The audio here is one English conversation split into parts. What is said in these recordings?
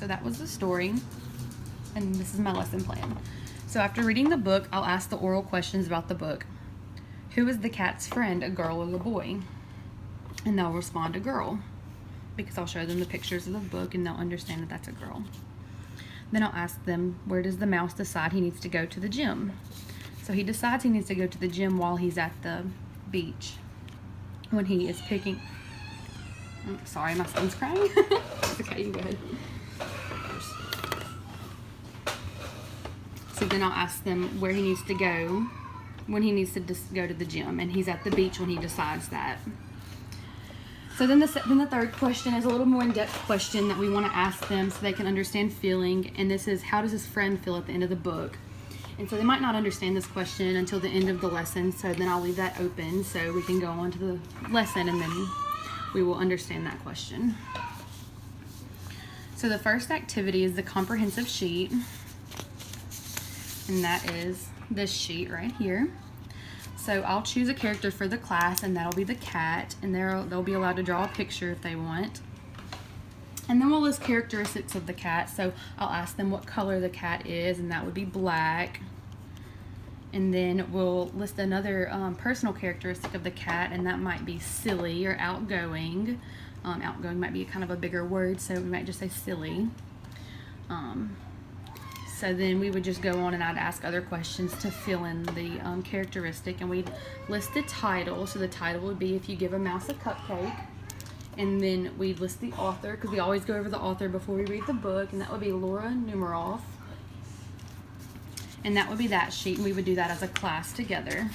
So that was the story, and this is my lesson plan. So after reading the book, I'll ask the oral questions about the book. Who is the cat's friend, a girl or a boy? And they'll respond a girl, because I'll show them the pictures of the book and they'll understand that that's a girl. Then I'll ask them, where does the mouse decide he needs to go to the gym? So he decides he needs to go to the gym while he's at the beach, when he is picking... Sorry, my son's crying. It's okay, you go ahead. So then I'll ask them where he needs to go when he needs to go to the gym, and he's at the beach when he decides that. So then the third question is a little more in-depth question that we want to ask them so they can understand feeling, and this is, how does his friend feel at the end of the book? And so they might not understand this question until the end of the lesson, so then I'll leave that open so we can go on to the lesson and then we will understand that question. So the first activity is the comprehensive sheet, and that is this sheet right here. So I'll choose a character for the class, and that'll be the cat, and they'll be allowed to draw a picture if they want. And then we'll list characteristics of the cat. So I'll ask them what color the cat is, and that would be black. And then we'll list another personal characteristic of the cat, and that might be silly or outgoing. Outgoing might be kind of a bigger word, so we might just say silly. So then we would just go on and I'd ask other questions to fill in the characteristic, and we'd list the title. So the title would be If You Give a Mouse a Cupcake. And then we'd list the author, because we always go over the author before we read the book, and that would be Laura Numeroff. And that would be that sheet, and we would do that as a class together.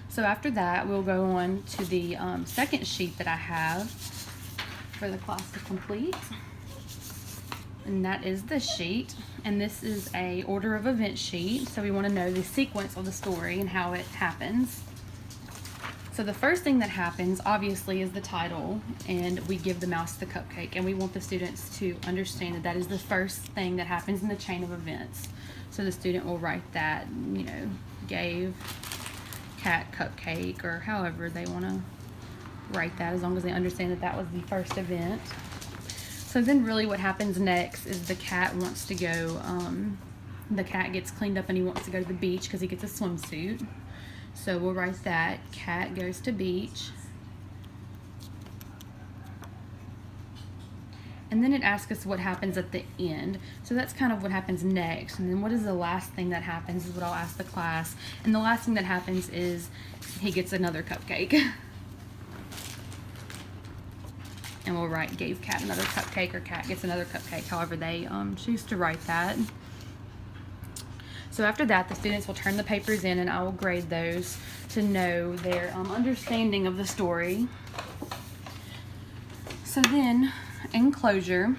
So after that, we'll go on to the second sheet that I have for the class to complete. And that is this sheet, and this is a order of events sheet, so we want to know the sequence of the story and how it happens. So the first thing that happens, obviously, is the title, and we give the mouse the cupcake, and we want the students to understand that that is the first thing that happens in the chain of events. So the student will write that, you know, gave cat cupcake, or however they want to write that, as long as they understand that that was the first event. So then really what happens next is the cat wants to go, the cat gets cleaned up and he wants to go to the beach because he gets a swimsuit. So we'll write that, cat goes to beach. And then it asks us what happens at the end. So that's kind of what happens next. And then what is the last thing that happens is what I'll ask the class. And the last thing that happens is he gets another cupcake. And we'll write gave cat another cupcake, or cat gets another cupcake, however they choose to write that. So after that, the students will turn the papers in, and I will grade those to know their understanding of the story. So then, in closure,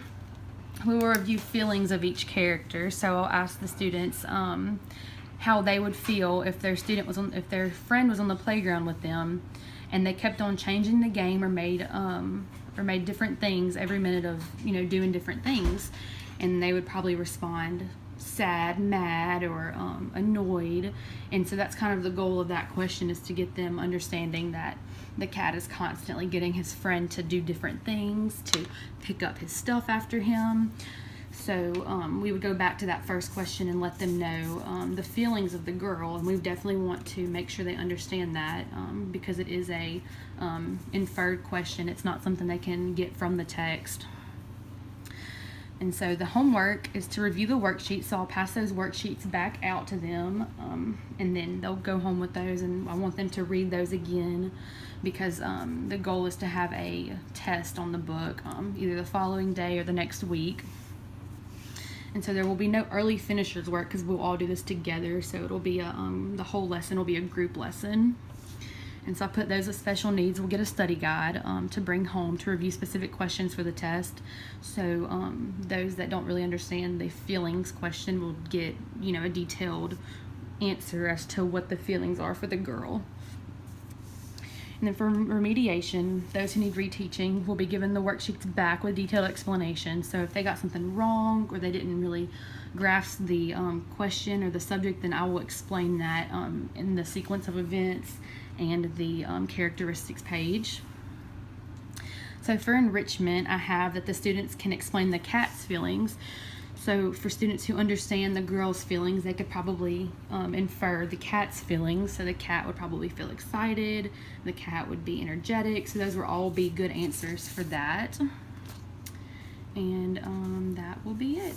we will review feelings of each character. So I'll ask the students how they would feel if their friend was on the playground with them, and they kept on changing the game or made different things every minute of, you know, doing different things, and they would probably respond sad, mad, or annoyed. And so that's kind of the goal of that question, is to get them understanding that the cat is constantly getting his friend to do different things, to pick up his stuff after him. So we would go back to that first question and let them know the feelings of the girl, and we definitely want to make sure they understand that, because it is a inferred question. It's not something they can get from the text. And so the homework is to review the worksheets, so I'll pass those worksheets back out to them, and then they'll go home with those, and I want them to read those again, because the goal is to have a test on the book either the following day or the next week. And so there will be no early finishers work, because we'll all do this together, so it'll be the whole lesson will be a group lesson. And so I put those with special needs will get a study guide to bring home to review specific questions for the test. So those that don't really understand the feelings question will get, you know, a detailed answer as to what the feelings are for the girl. And then for remediation, those who need reteaching will be given the worksheets back with detailed explanations. So if they got something wrong or they didn't really grasp the question or the subject, then I will explain that in the sequence of events and the characteristics page. So for enrichment, I have that the students can explain the cat's feelings. So for students who understand the girl's feelings, they could probably infer the cat's feelings. So the cat would probably feel excited, the cat would be energetic. So those will all be good answers for that. And that will be it.